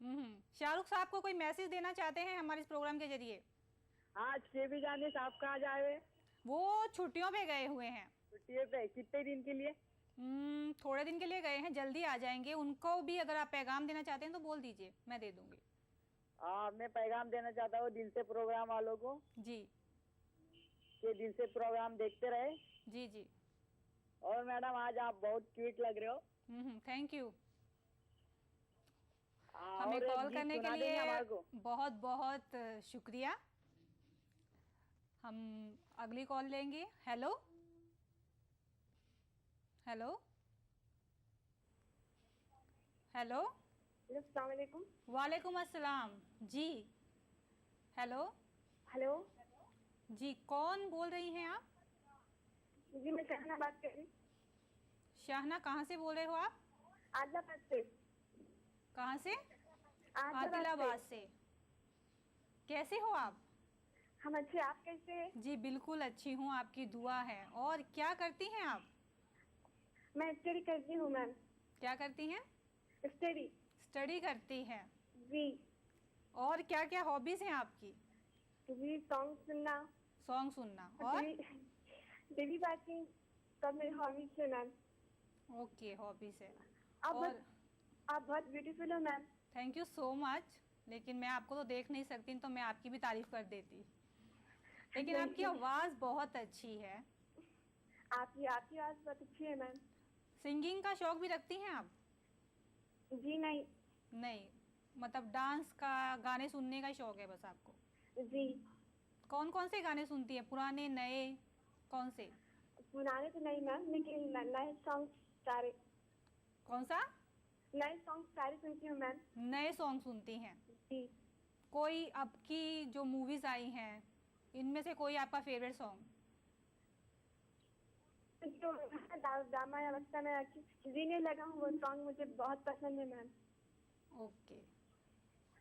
शाहरुख साहब को कोई मैसेज देना चाहते हैं हमारे इस प्रोग्राम के जरिए? आज के भी जाने साहब कहाँ जाए? वो छुट्टियों पे गए हुए हैं। छुट्टियों पे? कितने दिन के लिए? थोड़े दिन के लिए गए हैं, जल्दी आ जाएंगे। उनको भी अगर आप पैगाम देना चाहते हैं तो बोल दीजिए, मैं दे दूंगी। मैं पैगाम देना चाहता हूँ दिल से प्रोग्राम वालों को जी कि दिल से प्रोग्राम देखते रहे। जी जी। और मैडम आज आप बहुत क्यूट लग रहे हो। Thank you. हमें और एक कॉल गीत करने के सुना देंगे हमारे को? लिए बहुत बहुत शुक्रिया। हम अगली कॉल लेंगे। Hello hello hello. अस्सलाम वालेकुम। वालेकुम अस्सलाम जी। हेलो हेलो जी, कौन बोल रही हैं आप? जी, मैं शहना बात कर रही हूँ। शाहना, कहाँ से बोल रहे हो आप? आदिलाबाद से। कहाँ से? आदिलाबाद आदिलाबाद से। कैसे हो आप? हम अच्छे, आप कैसे हैं? जी बिल्कुल अच्छी हूँ, आपकी दुआ है। और क्या करती हैं आप? मैं स्टडी करती हूँ मैम। क्या करती हैं? स्टडी। स्टडी करती हैं। जी। और क्या क्या हॉबीज हैं आपकी? जी, सॉन्ग सुनना। सॉन्ग सुनना और? डेली बातें सब मेरे हॉबीज है मैम। ओके, हॉबीज है। आप और आप बहुत ब्यूटीफुल हो ma'am. Thank you so much. लेकिन मैं आपको तो देख नहीं सकती, तो मैं आपकी भी तारीफ कर देती। लेकिन आपकी आवाज़ बहुत अच्छी है। आपकी आवाज़ बहुत अच्छी है मैम। सिंगिंग का शौक भी रखती हैं आप? जी नहीं। नहीं, मतलब डांस का, गाने सुनने का शौक है बस आपको? जी। कौन कौन से गाने सुनती हैं, पुराने नए, कौन से? पुराने तो नहीं मैम, लेकिन नए सॉन्ग सारे। कौन सा? नए सॉन्ग सारे सुनती हूँ मैम। नए सॉन्ग सुनती हैं? जी। कोई अब की जो मूवीज आई हैं, इनमें से कोई आपका फेवरेट सॉन्ग? जो ड्रामा अवस्था में जीने लगा हूँ, वो सॉन्ग मुझे बहुत पसंद है मैम। ओके,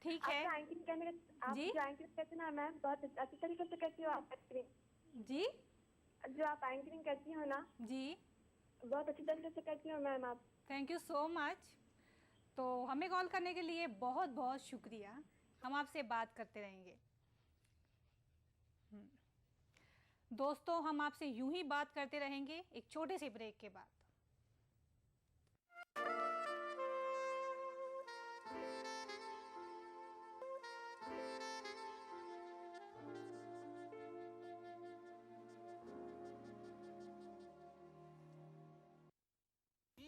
ठीक आप है जो एंकरिंग करने आप जी। जो एंकरिंग करते ना मैम, बहुत अच्छी तरीके से करती हो आप एंकरिंग। जी जो आप एंकरिंग करती हो ना, जी, बहुत अच्छी तरीके से करती हो मैम आप। Thank you so much. तो हमें कॉल करने के लिए बहुत बहुत शुक्रिया। हम आपसे बात करते रहेंगे। दोस्तों, हम आपसे यूं ही बात करते रहेंगे एक छोटे से ब्रेक के बाद।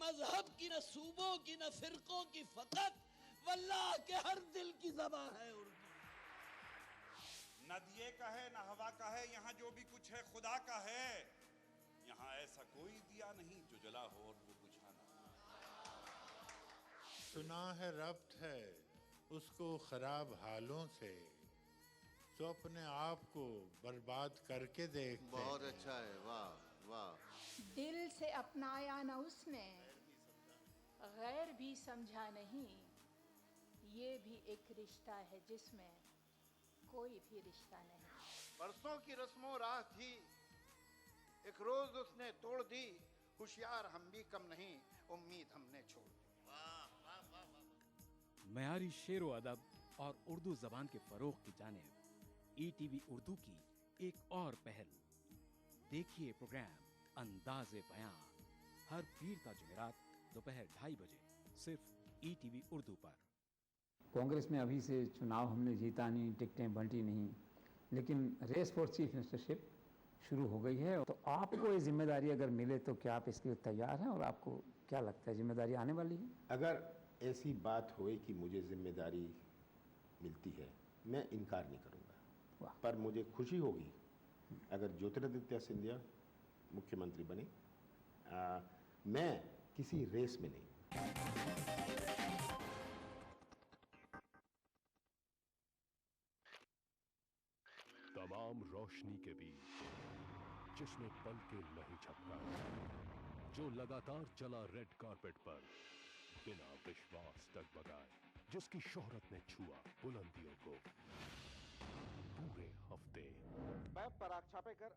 मजहब की, न सूबों की, न फिरकों की, फकत वल्लाह के हर दिल की ज़बां है उर्दू। न दिए का है न हवा का है, यहाँ जो भी कुछ है खुदा का है। यहाँ ऐसा कोई दिया नहीं जो जला हो और वो बुझा ना। सुना है रब्त है उसको खराब हालों से, तो अपने आप को बर्बाद करके देखते हैं। बहुत अच्छा है, वाह वाह। दिल से अपनाया न उसने, गैर भी समझा नहीं। ये भी एक रिश्ता है जिसमें कोई भी रिश्ता नहीं। बरसों की रस्मों राह थी, एक रोज उसने तोड़ दी। होशियार हम भी कम नहीं, उम्मीद हमने छोड़ दी। वाह वाह वाह वाह। मयारी शेरो अदब और उर्दू जबान के फरोग की जानिब ETV उर्दू की एक और पहल। देखिए प्रोग्राम अंदाज़े बयां हर पीर ता जुमेरात दोपहर 2:30 बजे सिर्फ ETV उर्दू पर। कांग्रेस में अभी से चुनाव हमने जीता नहीं, टिकटें बंटी नहीं, लेकिन रेस फॉर चीफ मिनिस्टरशिप शुरू हो गई है। तो आपको ये जिम्मेदारी अगर मिले तो क्या आप इसके लिए तैयार हैं, और आपको क्या लगता है जिम्मेदारी आने वाली है? अगर ऐसी बात होए कि मुझे जिम्मेदारी मिलती है, मैं इनकार नहीं करूंगा। पर मुझे खुशी होगी अगर ज्योतिरादित्य सिंधिया मुख्यमंत्री बने। मैं किसी रेस में नहीं। तमाम रोशनी के बीच जिसने पल के नहीं झपका, जो लगातार चला रेड कारपेट पर बिना विश्वास डगमगाए, जिसकी शोहरत ने छुआ बुलंदियों को पूरे हफ्ते। मैं पराग छापे कर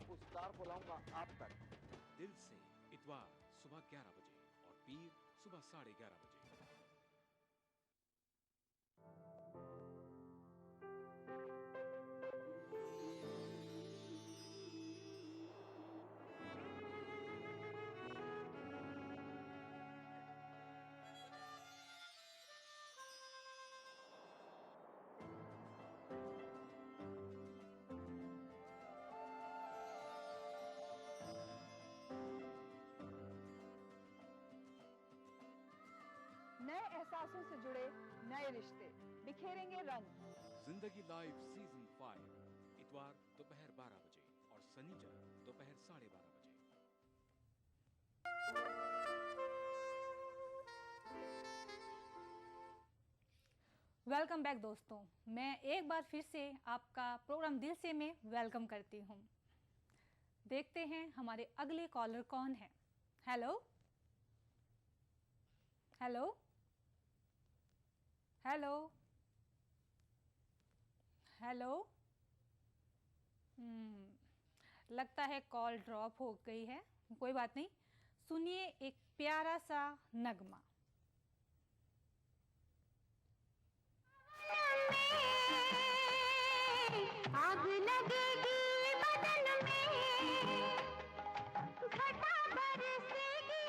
उस स्टार को लाऊंगा आप तक। दिल से इतवार सुबह 11 बजे और पीर सुबह 11:30 बजे। नए एहसासों से जुड़े नए रिश्ते, बिखेरेंगे रंग। जिंदगी लाइव सीजन 5 इतवार दोपहर 12 बजे और शनिचर दोपहर 12:30 बजे। वेलकम बैक दोस्तों, मैं एक बार फिर से आपका प्रोग्राम दिल से में वेलकम करती हूँ। देखते हैं हमारे अगले कॉलर कौन है। Hello hello hello hello. लगता है कॉल ड्रॉप हो गई है, कोई बात नहीं। सुनिए एक प्यारा सा नगमा। आग लगेगी बदन में, घटा बरसेगी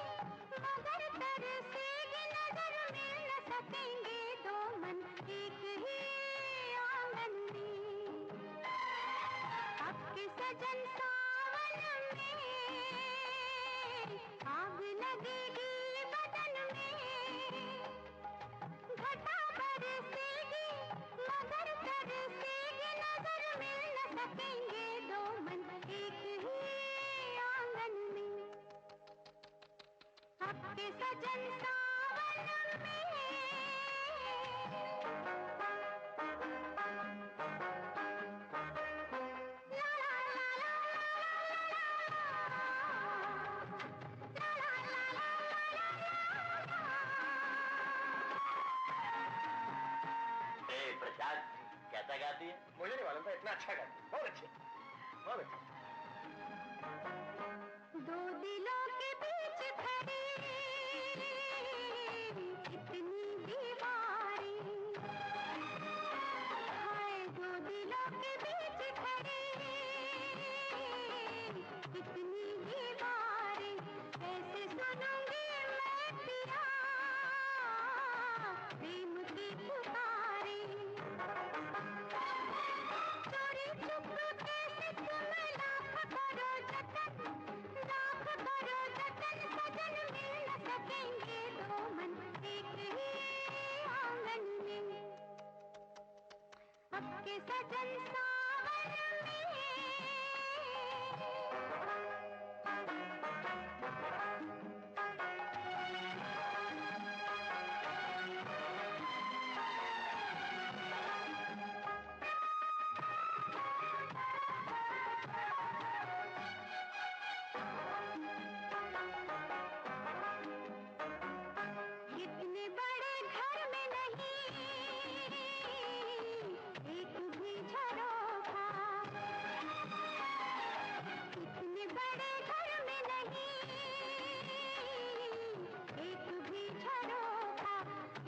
मगर तरसेगी नजर, मिल न सकेंगे दो मन एक ही आंगन में। आपके सजन सावन में आग लगेगी बदन में, घटा बरसेगी मगर तरसेगी नजर, मिल न सकेंगे दो मन एक ही आंगन में। आपके सजन सावन में प्रसाद कैसा गाती है? मुझे नहीं मालूम था, इतना अच्छा गाती है। बहुत अच्छे, बहुत अच्छे। दो दिलों के बीच खड़ी इतनी दीवारी, हाय दो दिलों के बीच खड़ी इतनी दीवारी, कैसे सुनूंगी मैं पिया प्रेम की पुकारी। चोरी चुपके से तुम लाख करो जतन, लाख करो जतन, सजन मिल न सकेंगे दो मन एक ही आंगन में। आपके सजन सावन में इतने बड़े घर में नहीं एक भी झरोखा, इतने बड़े घर में नहीं एक भी झरोखा,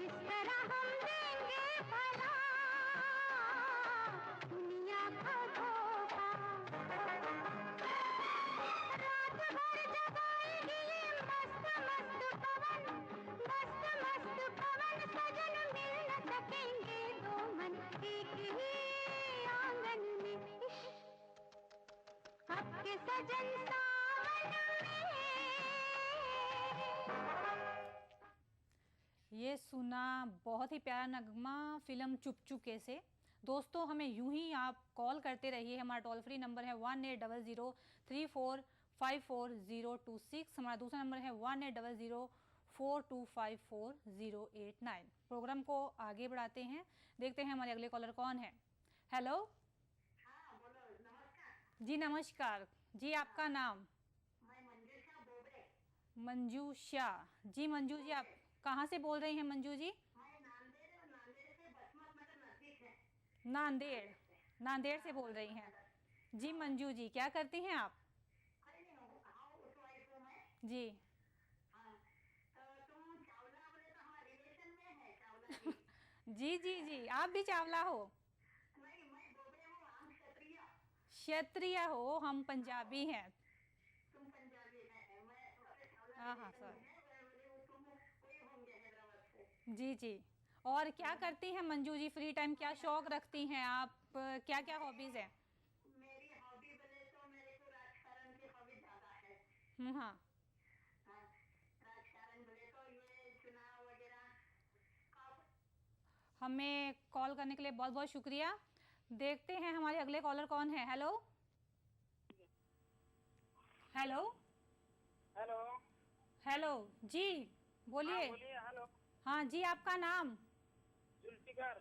इस तरह हम देंगे भला दुनिया को धोखा। रात भर जगाएगी मस्त मस्त पवन, मस्त मस्त पवन, सजन मिल न सकेंगे दो मन एक ही आंगन में। आपके सजन सावन में। ये सुना बहुत ही प्यारा नगमा फिल्म चुप चुपके से। दोस्तों हमें यूं ही आप कॉल करते रहिए। हमारा टोल फ्री नंबर है 180034544026। हमारा दूसरा नंबर है 180042544089। प्रोग्राम को आगे बढ़ाते हैं, देखते हैं हमारे अगले कॉलर कौन है। हेलो जी नमस्कार जी, आपका नाम? मंजू शाह जी। मंजू जी आप कहाँ से बोल रही हैं मंजू जी? नांदेड़, नांदेड़ से बोल रही हैं जी। मंजू जी क्या करती हैं आप? जी जी जी जी, आप भी चावला हो? क्षत्रिय हो, हम पंजाबी हैं। हाँ हाँ सर जी जी। और क्या करती हैं मंजू जी फ्री टाइम, क्या शौक रखती हैं आप, क्या क्या हॉबीज हैं? मेरी हॉबी बोले तो मेरे को राजकारण की हॉबी ज्यादा है। हाँ राजकारण बोले तो ये चुनाव वगैरह हमें कॉल करने के लिए बहुत बहुत शुक्रिया। देखते हैं हमारे अगले कॉलर कौन है। हेलो हेलो हेलो हेलो जी बोलिए। हेलो। हाँ जी, आपका नाम? जुल्फिकार।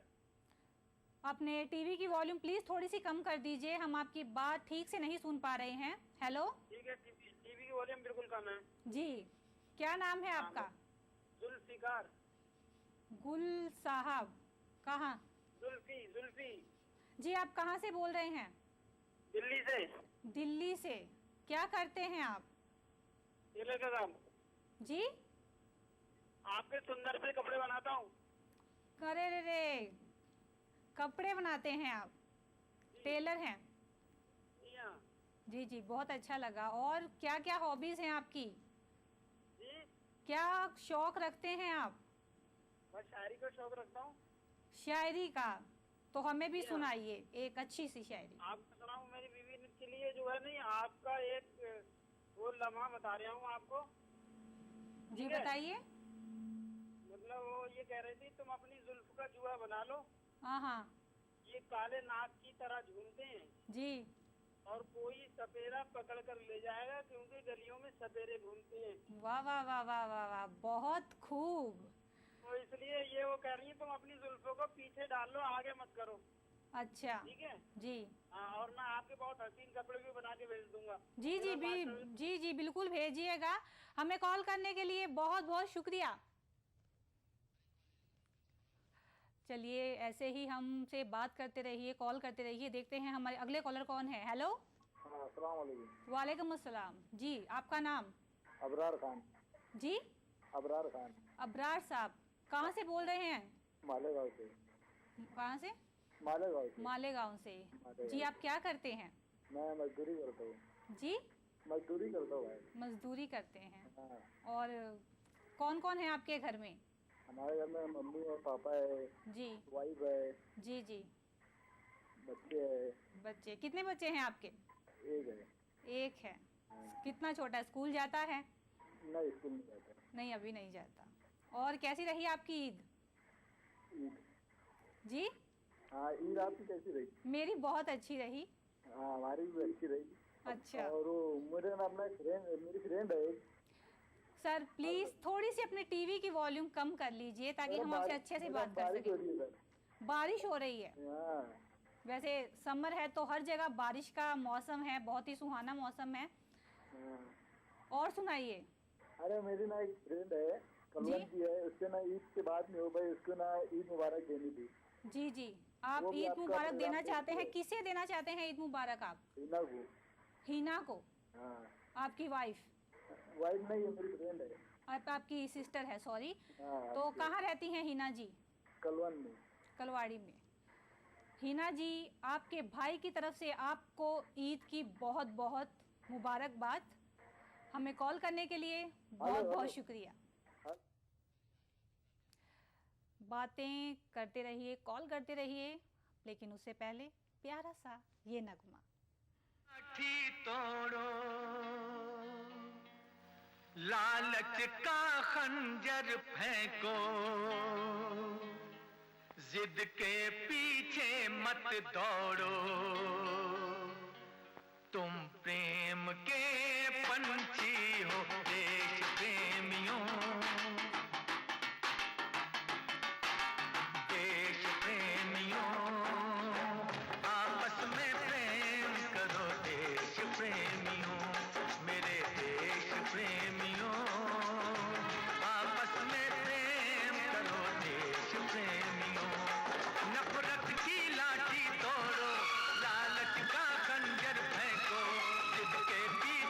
अपने टीवी की वॉल्यूम प्लीज थोड़ी सी कम कर दीजिए, हम आपकी बात ठीक से नहीं सुन पा रहे हैं। हेलो। ठीक है, टीवी की वॉल्यूम बिल्कुल कम है जी, क्या नाम है आपका? जुल्फिकार। गुल साहब कहाँ? जुल्फी। जी, आप कहाँ से बोल रहे हैं? दिल्ली से। दिल्ली से। क्या करते हैं आप? टेलर का काम। जी, आपके सुंदर से कपड़े बनाता हूँ। अरे रे, कपड़े बनाते हैं आप? टेलर हैं? जी जी, बहुत अच्छा लगा। और क्या क्या हॉबीज हैं आपकी? जी, क्या शौक रखते हैं आप? मैं शायरी का शौक रखता हूँ। शायरी का? तो हमें भी सुनाइए एक अच्छी सी शायरी। आपको सुनाऊँ? मेरी बीवी के लिए जो है नहीं, आपका एक वो लम्हा बता रहा हूँ आपको। जी बताइए। मतलब वो ये कह रही थी, तुम अपनी जुल्फ का जुआ बना लो। हाँ। ये काले नाग की तरह झूमते हैं जी। और कोई सपेरा पकड़ कर ले जाएगा, क्योंकि गलियों में सपेरे घूमते हैं। वाह वाह वाह वाह वाह वाह, बहुत खूब। तो इसलिए ये वो कह रही है, तुम अपनी जुल्फों को पीछे डाल लो, आगे मत करो। अच्छा। ठीक है जी। हाँ, और मैं आपके बहुत हसीन कपड़े भी बना के भेज दूंगा। जी जी बिल्कुल भेजिएगा। हमें कॉल करने के लिए बहुत बहुत शुक्रिया। चलिए ऐसे ही हमसे बात करते रहिए, कॉल करते रहिए। देखते हैं हमारे अगले कॉलर कौन है। हेलो। अस्सलाम वालेकुम। वालेकुम अस्सलाम। जी, आपका नाम? अबरार खान। जी, अबरार खान। अबरार साहब कहाँ से बोल रहे हैं? मालेगांव से। कहाँ से? मालेगांव से। मालेगांव से। जी, आप क्या करते हैं? मैं मजदूरी करता हूँ। जी, मजदूरी करता हूँ। मजदूरी करते हैं। हाँ। और कौन कौन है आपके घर में? हमारे घर में मम्मी और पापा है। जी। वाइफ है। जी जी। बच्चे है। बच्चे कितने बच्चे हैं आपके? एक है। एक है। कितना छोटा? स्कूल जाता है? नहीं, स्कूल नहीं जाता। नहीं, अभी नहीं जाता। और कैसी रही आपकी ईद? जी हाँ, ईद आपकी कैसी रही? मेरी बहुत अच्छी रही। हाँ, हमारी भी अच्छी रही। अच्छा। और मेरे अपना मेरी फ्रेंड है। सर प्लीज थोड़ी सी अपने टीवी की वॉल्यूम कम कर लीजिए ताकि हम आपसे अच्छे से बात कर सकें। बारिश हो रही है। वैसे समर है तो हर जगह बारिश का मौसम है, बहुत ही सुहाना मौसम है। और सुनाइए। अरे मेरी ना एक फ्रेंड है, कलवन की है, उसके ना ईद के बाद में हो भाई, उसको ना ईद मुबारक देनी थी। जी जी, आप ईद मुबारक देना चाहते हैं? किसे देना चाहते हैं ईद मुबारक आप? हिना को। हिना को? हाँ। आपकी वाइफ? वाइफ नहीं है, मेरी फ्रेंड है। आपकी सिस्टर है, सॉरी। हाँ, तो कहाँ रहती हैं हिना जी? कलवन में। कलवाड़ी में। हिना जी, आपके भाई की तरफ से आपको ईद की बहुत बहुत मुबारकबाद। हमें कॉल करने के लिए बहुत बहुत शुक्रिया। बातें करते रहिए, कॉल करते रहिए, लेकिन उससे पहले प्यारा सा ये नगमा। तोड़ो लालच का खंजर फेंको, जिद के पीछे मत दौड़ो, तुम प्रेम के पंछी हो देश प्रेमियों, देश प्रेमियों, आपस में प्रेम करो देश प्रेमियों, मेरे देश प्रेमियों, आपस में प्रेम करो देश प्रेमियों, नफरत की लाठी तोड़ो, लालच का खंजर फेंको, जिद के पीछे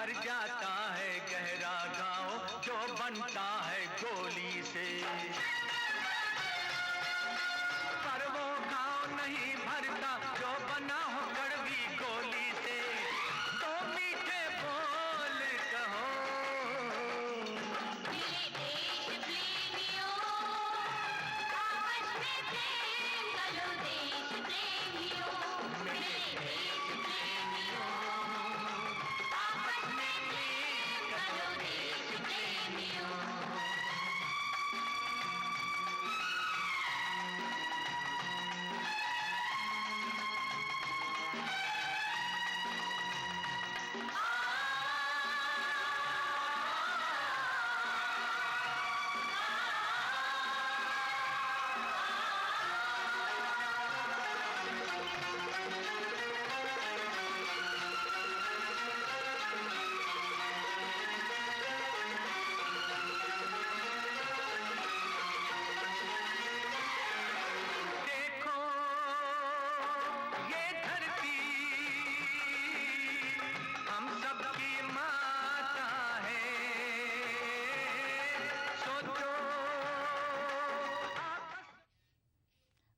भर जाता है गहरा गाँव जो बनता है गोली से, पर वो गाँव नहीं भरता जो बना हो कड़वी गोली से। तो मीठे बोल कहो मिले देश प्रेमियों, आपस में प्रेम करो देश प्रेमियों, मिले देश प्रेमियों, आपस में प्रेम करो देश प्रेमियों। देखो ये धरती हम सबकी माता है, सोचो।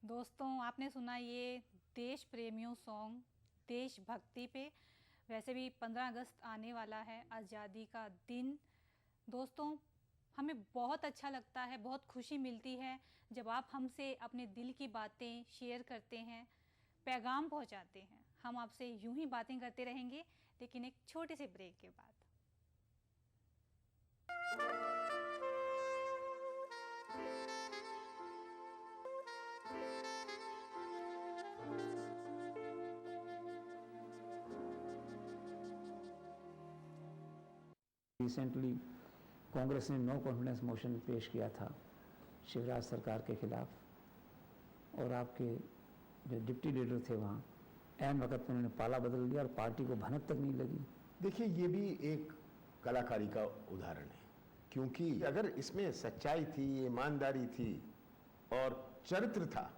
दोस्तों आपने सुना ये देश प्रेमियों सॉन्ग देशभक्ति पे। वैसे भी 15 अगस्त आने वाला है, आज़ादी का दिन। दोस्तों हमें बहुत अच्छा लगता है, बहुत खुशी मिलती है जब आप हमसे अपने दिल की बातें शेयर करते हैं, पैगाम पहुंचाते हैं। हम आपसे यूं ही बातें करते रहेंगे, लेकिन एक छोटे से ब्रेक के बाद। रिसेंटली कांग्रेस ने नो कॉन्फिडेंस मोशन पेश किया था शिवराज सरकार के खिलाफ, और आपके जो डिप्टी लीडर थे वहाँ ऐन वक्त में उन्होंने पाला बदल दिया और पार्टी को भनक तक नहीं लगी। देखिए, ये भी एक कलाकारी का उदाहरण है, क्योंकि अगर इसमें सच्चाई थी, ईमानदारी थी और चरित्र था,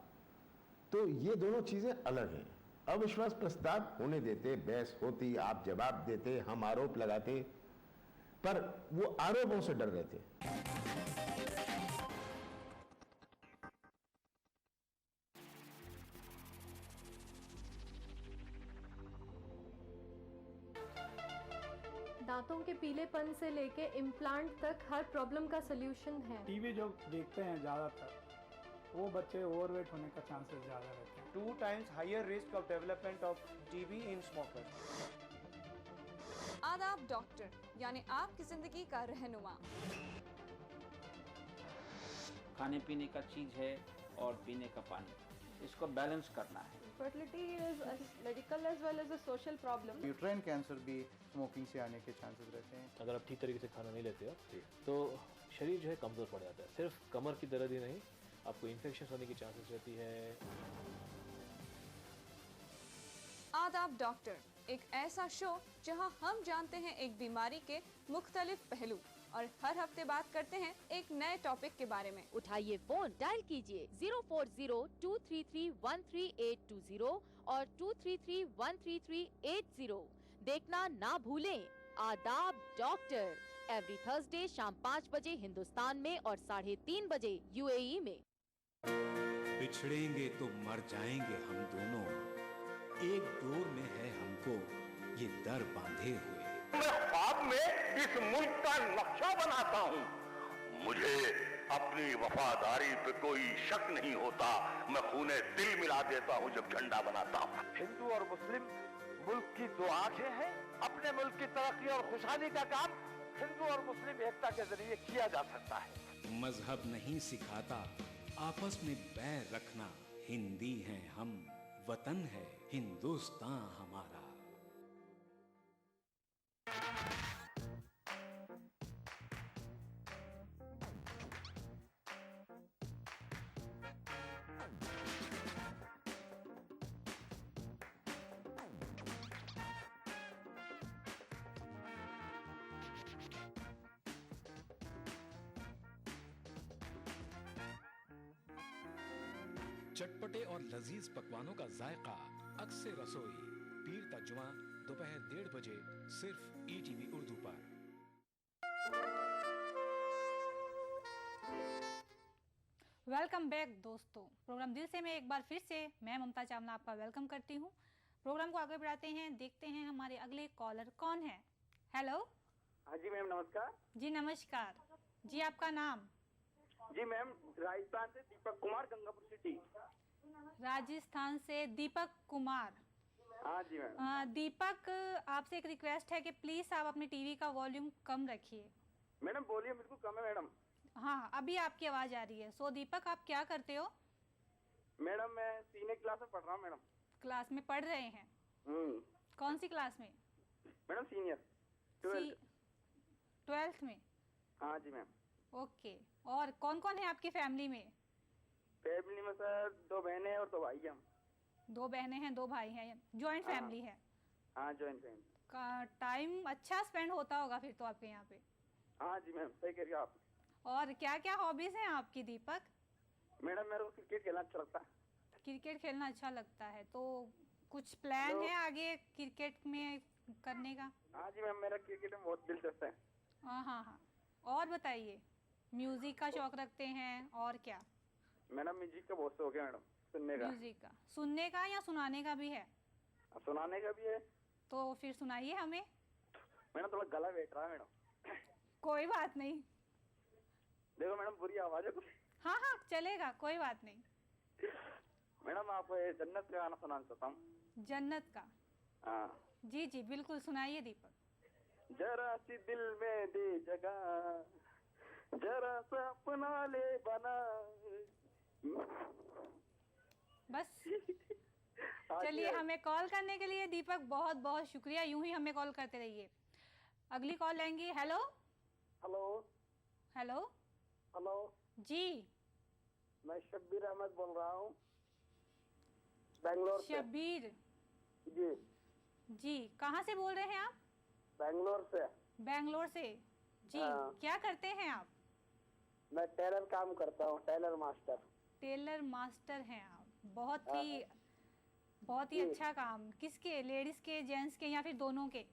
तो ये दोनों चीजें अलग हैं। अविश्वास प्रस्ताव होने देते, बहस होती, आप जवाब देते, हम आरोप लगाते, पर वो आरोपों से डर रहे थे। दांतों के पीलेपन से लेके इम्प्लांट तक हर प्रॉब्लम का सलूशन है। टीवी जो देखते हैं ज़्यादातर, वो बच्चे ओवरवेट होने का चांसेस ज़्यादा रहते हैं। 2 times higher risk of development of TB in smokers. आदाब डॉक्टर, यानी आपकी जिंदगी का रहनुमा। खाने पीने का चीज है और पीने का पानी, इसको बैलेंस करना है। Fertility is a medical as well as a social problem. Uterine cancer भी स्मोकिंग से आने के चांसेस रहते हैं। अगर आप ठीक तरीके से खाना नहीं लेते हो तो शरीर जो है कमज़ोर पड़ जाता है। सिर्फ कमर की दर्द ही नहीं, आपको इन्फेक्शन होने की चांसेस रहती है। आदाब डॉक्टर, एक ऐसा शो जहां हम जानते हैं एक बीमारी के मुख्तलिफ पहलू और हर हफ्ते बात करते हैं एक नए टॉपिक के बारे में। उठाइए फोन, डायल कीजिए 040-233-13820 और 233-13380। देखना ना भूलें। आदाब डॉक्टर, एवरी थर्सडे शाम 5 बजे हिंदुस्तान में और 3:30 बजे यूएई में। बिछड़ेंगे तो मर जाएंगे हम दोनों, एक डोर में है हमको ये दर बांधे हुए। मैं ख्वाब में इस मुल्क का नक्शा बनाता हूँ, मुझे अपनी वफादारी पे कोई शक नहीं होता। मैं खूने दिल मिला देता हूँ जब झंडा बनाता हूँ। हिंदू और मुस्लिम मुल्क की 2 आंखें हैं। अपने मुल्क की तरक्की और खुशहाली का काम हिंदू और मुस्लिम एकता के जरिए किया जा सकता है। मजहब नहीं सिखाता आपस में बैर रखना, हिंदी हैं हम, वतन है हिंदुस्तान हमारा। चटपटे और लजीज पकवानों का जायका अक्से रसोई, पीर तर्जुमा दोपहर 1:30 बजे सिर्फ ईटीवी उर्दू पर। वेलकम बैक दोस्तों, प्रोग्राम दिल से में एक बार फिर से मैं ममता चावला आपका वेलकम करती हूँ। प्रोग्राम को आगे बढ़ाते हैं, देखते हैं हमारे अगले कॉलर कौन है। हेलो। हाँ जी मैम, नमस्कार। जी नमस्कार जी, आपका नाम? जी मैम, राजस्थान से दीपक कुमार, गंगापुर सिटी। राजस्थान से दीपक कुमार। हाँ जी मैम। दीपक, आपसे एक रिक्वेस्ट है कि प्लीज आप अपने टीवी का वॉल्यूम कम रखिए। मैडम वॉल्यूम बिल्कुल कम है मैडम। हाँ, अभी आपकी आवाज आ रही है। सो दीपक, आप क्या करते हो? मैडम मैं सीनियर क्लास में पढ़ रहा हूँ मैडम। क्लास में पढ़ रहे हैं? कौन सी क्लास में? मैडम सीनियर 12th में। हाँ जी मैम। ओके, और कौन कौन है आपकी फैमिली में? फैमिली में सर 2 बहनें और 2 भाई हैं हम। 2 बहनें हैं, 2 भाई हैं, जॉइंट फैमिली है? हाँ, जॉइंट फैमिली का टाइम अच्छा स्पेंड होता होगा फिर तो आपके यहाँ पे। हाँ जी मैम, सही कह रही हो आप। और क्या क्या हॉबीज हैं आपकी दीपक? मैडम मेरे को क्रिकेट खेलना अच्छा लगता है। क्रिकेट खेलना अच्छा लगता है, तो कुछ प्लान है आगे क्रिकेट में करने का? हाँ जी मैम, मेरा क्रिकेट में बहुत दिलचस्प है। हाँ हाँ हाँ, और बताइए, म्यूजिक का शौक रखते हैं और क्या? मैडम म्यूजिक का बहुत शौक है मैडम, सुनने का। म्यूजिक का सुनने का या सुनाने का भी है? सुनाने का भी है। तो फिर सुनाइए हमें। मैडम थोड़ा गला बैठ रहा है मैडम। कोई बात नहीं। देखो मैडम, बुरी आवाज है कुछ। हाँ हाँ चलेगा, कोई बात नहीं। मैडम आप जन्नत का गाना सुनाना चाहता हूँ। जन्नत का? हाँ जी जी बिल्कुल, सुनाइए दीपक। जरा सी दिल में दे जगह, जरा सा अपना ले बना। बस चलिए, हमें कॉल करने के लिए दीपक बहुत बहुत शुक्रिया। यूं ही हमें कॉल करते रहिए। अगली कॉल लेंगे। हेलो हेलो हेलो हेलो जी, मैं शब्बीर अहमद बोल रहा हूँ, बेंगलोर से। शब्बीर जी जी, कहाँ से बोल रहे हैं आप? बेंगलोर से। बेंगलोर से जी। क्या करते हैं आप? मैं टेलर काम करता हूँ, टेलर मास्टर। टेलर मास्टर हैं आप? बहुत ही अच्छा काम। किसके, लेडीज के, जेंट्स के या फिर दोनों के?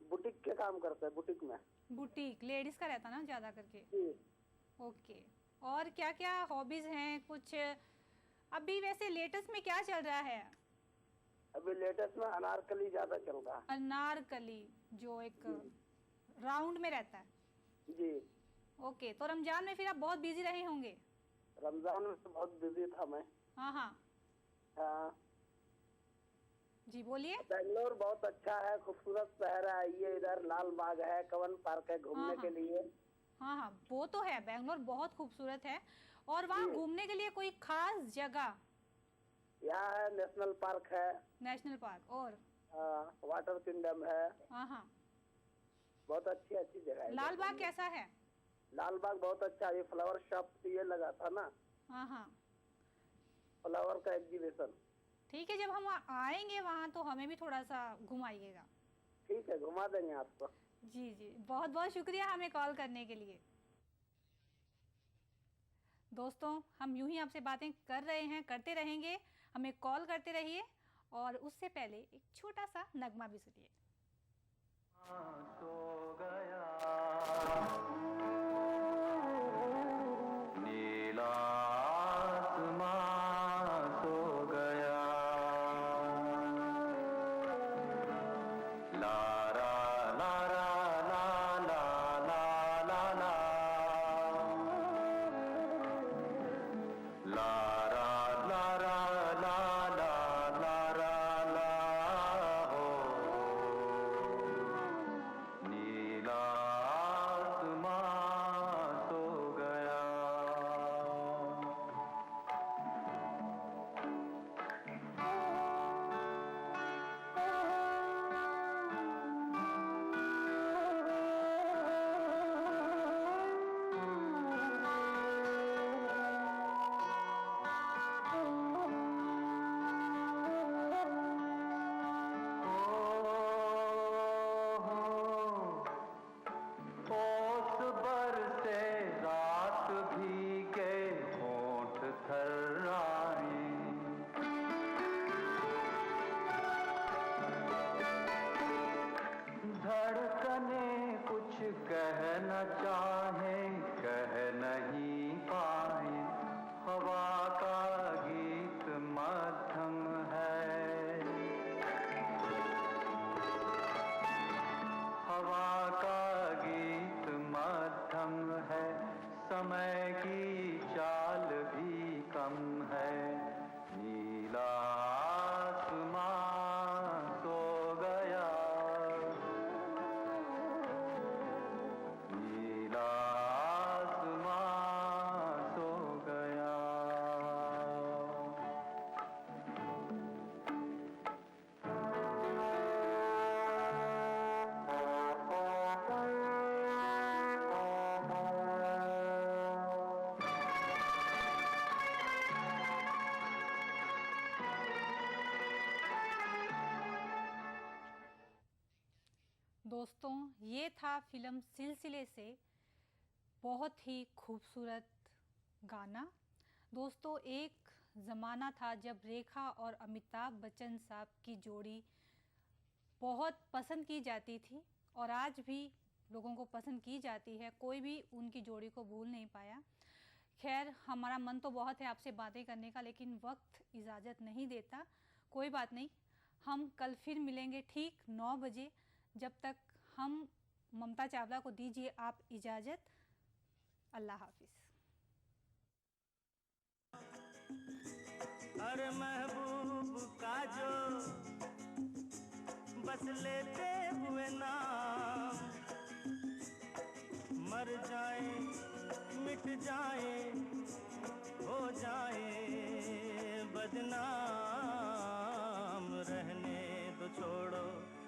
बुटीक के काम करते हैं, बुटीक में। बुटीक लेडीज का रहता ना ज्यादा करके? ओके, और क्या क्या हॉबीज हैं कुछ? अभी वैसे लेटेस्ट में क्या चल रहा है? अभी लेटेस्ट में अनारकली ज्यादा चल रहा है। अनारकली, जो एक राउंड में रहता है। जी। ओके, तो रमजान में फिर आप बहुत बिजी रहे होंगे? रमजान में तो बहुत बिजी था मैं। हाँ हाँ हाँ जी, बोलिए। बेंगलोर बहुत अच्छा है, खूबसूरत शहर है। ये इधर लाल बाग है, कवन पार्क है घूमने के लिए। हाँ हाँ, वो तो है, बेंगलोर बहुत खूबसूरत है। और वहाँ घूमने के लिए कोई खास जगह? यहाँ है नेशनल पार्क है। नेशनल पार्क और वाटर किंगडम है। हाँ हाँ, बहुत अच्छी अच्छी जगह है। लाल बाग कैसा है? लाल बाग बहुत अच्छा है। ये फ्लावर शॉप ये लगा था ना। हाँ हाँ, फ्लावर का एग्जीबिशन। ठीक है, जब हम आएंगे वहाँ तो हमें भी थोड़ा सा घुमाइएगा। ठीक है, घुमा देंगे आपको। जी जी, बहुत बहुत शुक्रिया हमें कॉल करने के लिए। दोस्तों, हम यूं ही आपसे बातें कर रहे हैं, करते रहेंगे, हमें कॉल करते रहिए। और उससे पहले एक छोटा सा नगमा भी सुनिए। सो गया नीला आसमां सो गया, लारा लारा ला ला ला ला ला, लारा लारा ला ला लारा ला हो, नीला आसमां न चाहें कह नहीं पाए, हवा का गीत मध्यम है। हवा का गीत मध्यम है, समय की चाल भी कम है। नीला आसमां सो गया, नीला आसमां सो गया। दोस्तों, ये था फिल्म सिलसिले से बहुत ही खूबसूरत गाना। दोस्तों, एक ज़माना था जब रेखा और अमिताभ बच्चन साहब की जोड़ी बहुत पसंद की जाती थी और आज भी लोगों को पसंद की जाती है। कोई भी उनकी जोड़ी को भूल नहीं पाया। खैर, हमारा मन तो बहुत है आपसे बातें करने का, लेकिन वक्त इजाज़त नहीं देता। कोई बात नहीं, हम कल फिर मिलेंगे ठीक 9 बजे। जब तक हम ममता चावला को दीजिए आप इजाज़त। अल्लाह हाफिज़। अरे महबूब का जो बस लेते हुए नाम, मर जाए मिट जाए हो जाए बदनाम, रहने दो छोड़ो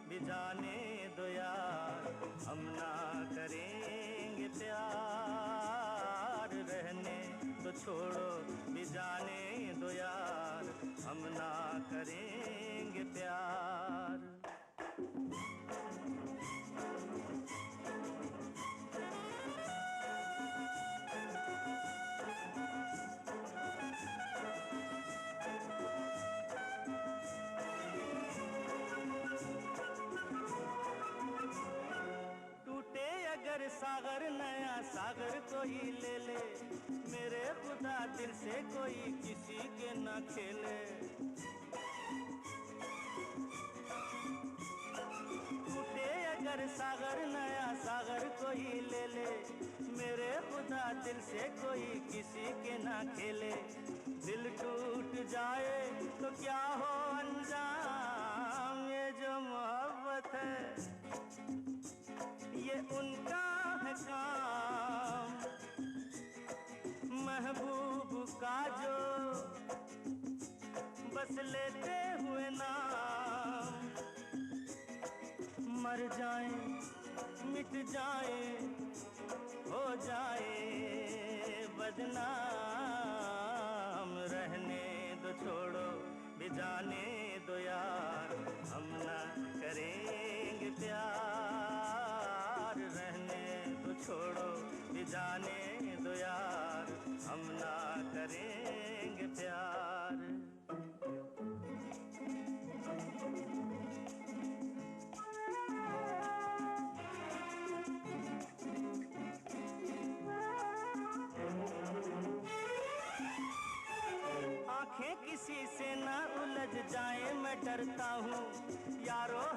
भी जाने दो यार, हम ना करेंगे प्यार। रहने दो छोड़ो भी जाने दो यार, हम ना करेंगे प्यार। अगर सागर नया सागर कोई ले ले, मेरे खुदा दिल से कोई किसी के न खेले। टूटे अगर सागर नया सागर कोई ले ले, मेरे खुदा दिल से कोई किसी के न खेले। दिल टूट जाए तो क्या हो अंजाम, ये जो मोहब्बत है ये उनका है काम। महबूब का जो बस लेते हुए नाम, मर जाए मिट जाए हो जाए बदनाम। रहने दो छोड़ो भी जाने दो यार, हम ना करेंगे प्यार। रहने दो छोड़ो भी जाने दो यार, हम ना करेंगे प्यार। आंखें किसी से ना उलझ जाए मैं डरता हूँ यारो।